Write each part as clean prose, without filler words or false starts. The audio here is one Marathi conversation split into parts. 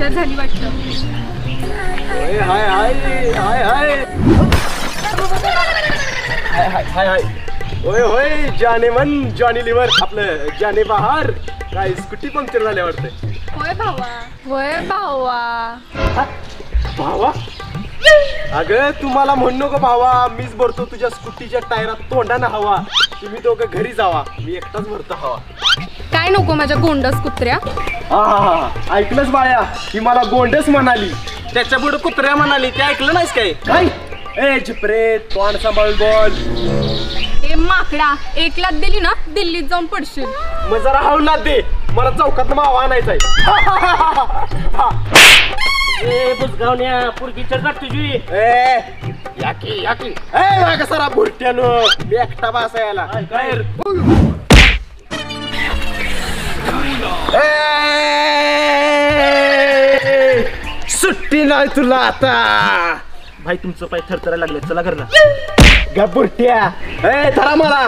मदत झाली वाटतं. हाय हाय हाय हाय हाय हाय हाय हाय हाय. होय होय जाने मन जॉनी लिव्हर आपलं जाने बहार. काय स्कूटी पंक्चर झाल्या वाटतं. होय भावा. होय भावा. भावा अगं तुम्हाला म्हणू नको भावा. मीच भरतो तुझ्या स्कूटीच्या टायरात तोंडानं हवा. तुम्ही दोघं घरी जावा. मी एकटाच भरतो हवा. काय नको माझ्या गोंडस कुत्र्या. हा ऐकलंच बाळ्या की मला गोंडस म्हणाली. त्याच्या पुढे कुत्र्या म्हणाली. ते ऐकलं नाहीस काय. ए झिपरे तोंड सांभाळून बोल. ए माकडा एक लाथ दिली ना दिल्लीत जाऊन पडशील. मग जरा हवलात दे. मला चौकात मावा आणायचाय. ए बुजगावण्या पुरगी चढ तुझी. ए याकी याकी ए माग सरा बुरट्यानो. मी एकटा बसायला काय सुट्टी नाही तुला आता. भाई तुमचं पाय थरथरायला लागले. चला घर ना गा बुरट्या. ए धरा मला.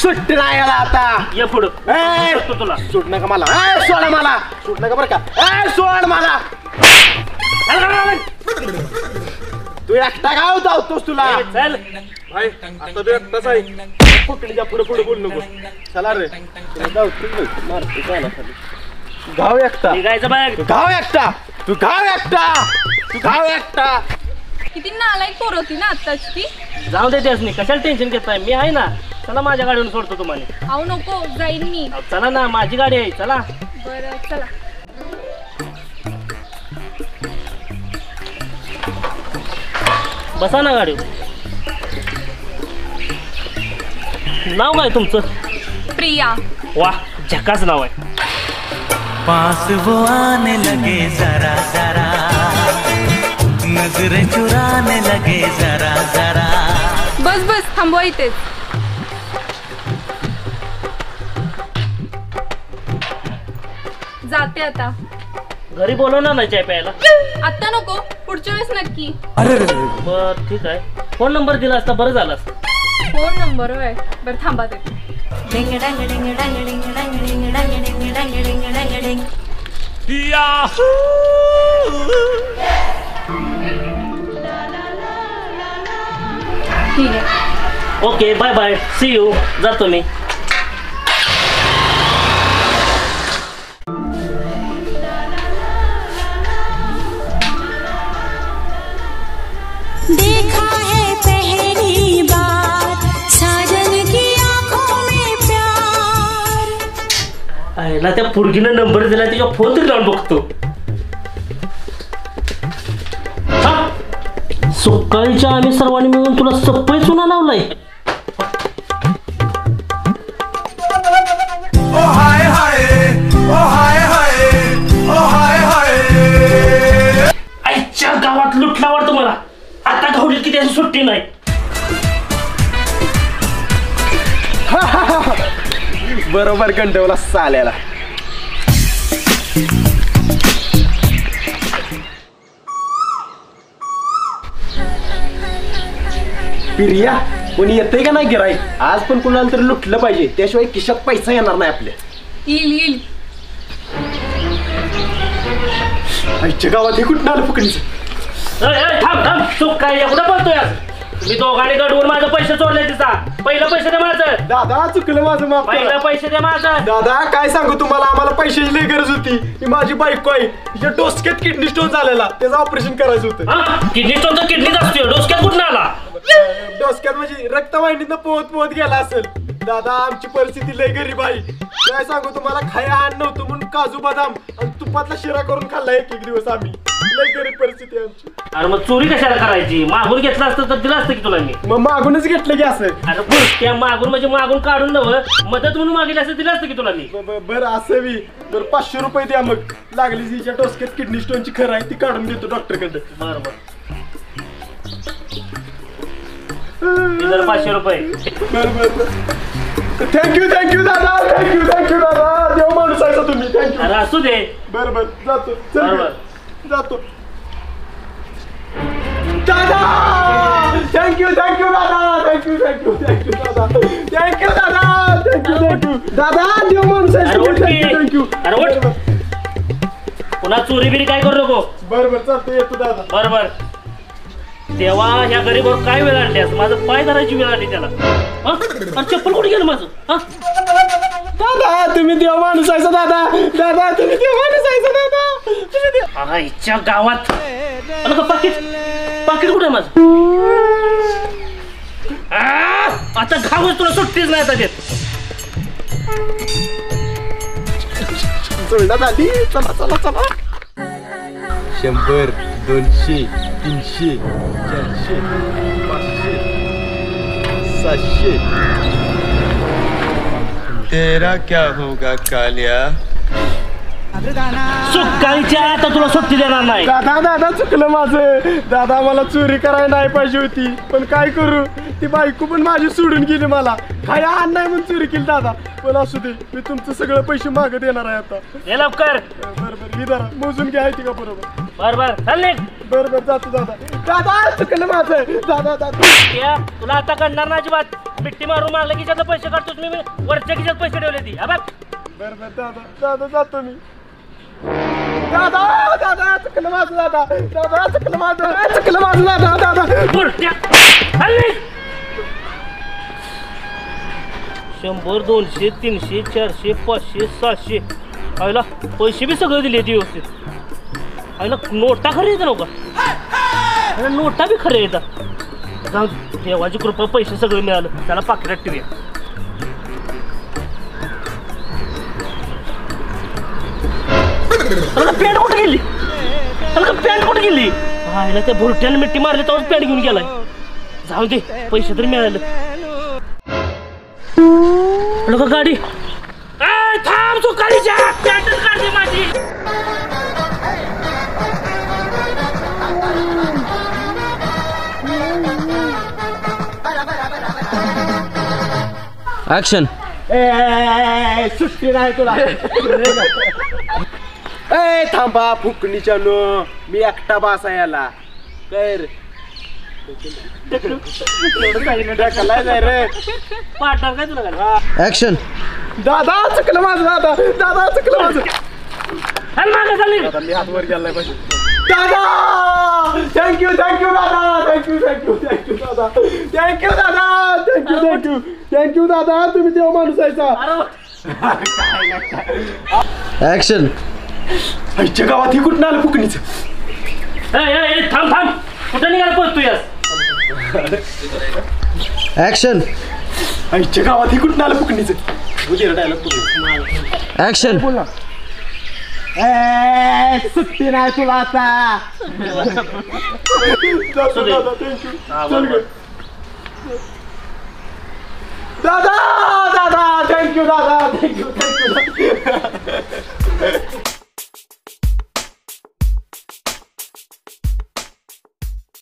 सुट्टी नाही याला आता. ये पुढं. ए तुला सोड नका मला. ए सोड मला. सोड नका बरं का. ए सोड मला. तू एकटा गाव धावतोस तुला. चल भाई आता तू एकटाच आहे. कुठलीच्या पुढे पुढे बोल नको. चला रे गाव एकटा. निघायचं बघ. गाव एकटा. तू गाव एकटा. तू गाव एकटा. किती नालायक पोर होती ना आत्ताच ती. जाऊ दे त्याच नाही. कशाला टेन्शन घेताय. मी आहे ना. चला माझ्या गाडीवरून सोडतो तुम्हाला. अहो नको जाईन मी. चला ना माझी गाडी आहे. चला बरं चला. बसा ना गाडीवर. नाव काय तुमचं. प्रिया. वाह झकास नाव आहे. पास वो आने लगे जरा जरा नजरें चुराने लगे जरा जरा. बस बस थांबवा इथेच. जाते आता. घरी बोलवणार नाही चाय प्यायला. आता नको पुढच्या वेळेस नक्की. बर ठीक आहे. फोन नंबर दिला असता बरं झालं असतं. फोन नंबर होय. बरं थांबा ते. ठीक आहे. Okay bye bye. See you. जातो मी. देखा है पहली बार साजन की आंखों में प्यार. आयला त्या पुरगीनं नंबर दिला. तिच्या फोन तरी लावून बघतो. सकाळीच्या आम्ही सर्वांनी मिळून तुला सप्पई चुना लावलाय. आईच्या गावात लुटला वाटतं मला. आता गावडीत की त्याची सुट्टी नाही. बरोबर कंटवला साल्याला. प्रिया कोणी येतंय का नाही गिराईक. आज पण कुणाला तरी लुटलं पाहिजे. त्याशिवाय खिशात पैसा येणार नाही आपल्या. येईल. आईच्या गावात हे कुठं आलं फुकणीचं. थांब थांब. चूक काय एवढं बोलतोय. मी दोघांनी गडवून माझं पैसे चोरले. तिचा पहिलं पैसे दे माझं. दादा चुकलं माझं. माफ करा. पहिलं पैसे दे माझं. दादा काय सांगू तुम्हाला. आम्हाला पैशाची लई गरज होती. ही माझी बायको आहे. तिच्या डोसक्यात किडनी स्टोन झालेला. त्याचं ऑपरेशन करायचं होतं. किडनी स्टोन तर किडनीच असतो. डोसक्यात कुठून आला. डोसक्यात म्हणजे रक्तवाहिनीतनं पोहत पोहत गेला असेल. दादा आमची परिस्थिती लई गरीब आहे. काय सांगू तुम्हाला. खाया अन्न नव्हतं म्हणून काजू बदाम आणि तुपातला शिरा करून खाल्ला एक दिवस आम्ही. लई गरीब परिस्थिती आमची. अरे मग चोरी कशाला करायची. मागून घेतलं असतं तर दिलं असतं की तुला मी. मग मागूनच घेतलं की असं. अरे त्या मागून म्हणजे मागून काढून नवं. मदत म्हणून मागितलं असतं दिलं असतं की तुला मी. बरं असं बी. बरं 500 रुपये द्या. मग लागली तिच्या डोसक्यात किडनी स्टोनची खरं आहे ती काढून देतो डॉक्टरकडे. बरं बरं. 500 रुपये. बरं थँक्यू दादा. थँक्यू दादा. देव माणूस आहे तुम्ही. थँक्यू. अरे असू दे. बरं जातो. बरोबर जातो. दादा थँक्यू दादा. थँक्यू दादा. दादा देव माणूस आहे. थँक्यू. अरे पुन्हा चोरी बिरी काय करू नको. बरं चालतं येतो दादा. बरोबर. तेव्हा ह्या गरीबावर काय वेळ आणल्यास माझं पाय धरायची वेळ आली त्याला. आणि चप्पल कुठे गेलं माझं? दादा तुम्ही देव माणूस आहे दादा. दादा तुम्ही देव माणूस आहे दादा. आईच्या गावात पाकिट पाकिट कुठे माझं? आता घावच तुला सुट्टीच नाही आता देत. चला चला चला. 100 200 300 400 500 700. तेरा क्या होगा कालिया. सुकाळीच्या आता तुला सुट्टी देणार नाही. दादा चुकलं माझं. दादा मला चोरी करायला नाही पाहिजे होती, पण काय करू, ती बायको पण माझी सोडून गेली. मला काय आण नाही म्हणून चोरी केली दादा. पण असू दे, मी तुमचं सगळं पैसे मागे देणार आहे आता. हे लवकर. बरोबर ही दादा मोजून घ्या ती का बरोबर. बरोबर चालले. बरोबर जातो दादा. दादा चुकलं माझं. दादा तुला आता करणार नाही अजिबात. मिट्टी मारून मारलं की त्यातलं पैसे काढतोस मी वरच्या खिशात पैसे ठेवले ती. बरोबर दादा जातो मी. दादा चुकलं माझं. दादा चुकलं माझं दादा. 100 200 300 400 500 700. आईला पैसे बी सगळे दिले व्यवस्थित. आईला नोटा खरे येतं नव्हता. नोटा बी खरे येतात. जाऊ देवाची कृपा पैसे सगळे मिळालं. त्याला पाकिटात ठेवूया. पॅन्ट कुठे गेली? आईला त्या भुरट्याने मिट्टी मारली तेव्हाच पॅन्ट घेऊन गेलाय. जाऊ दे पैसे तरी मिळाले. लोक गाडी थांब. तू गाडीच्या पॅन्टच काढते माझी. ऍक्शन. सुट्टी नाही तुला. ए थांबा फुकणीच्या नो. मी एकटा बासा याला कर. पार्टनर काय तुला? ऍक्शन. दादा चुकलं माझं. दादा चुकलं माझं. मी हात वर गेलाय पाहिजे. दादा थँक्यू दादा. तुम्ही देव माणूस आहे. ऍक्शन. आईच्या गावात ही कुठं आलं फुकणीचं. थांब कुठं निघाला पळतो यास? ऍक्शन. आईच्या गावात ही कुठं आलं फुकणीचं. Dialogue action. बोल ना. सुट्टी नाही तुला आता. दादा थँक्यू दादा.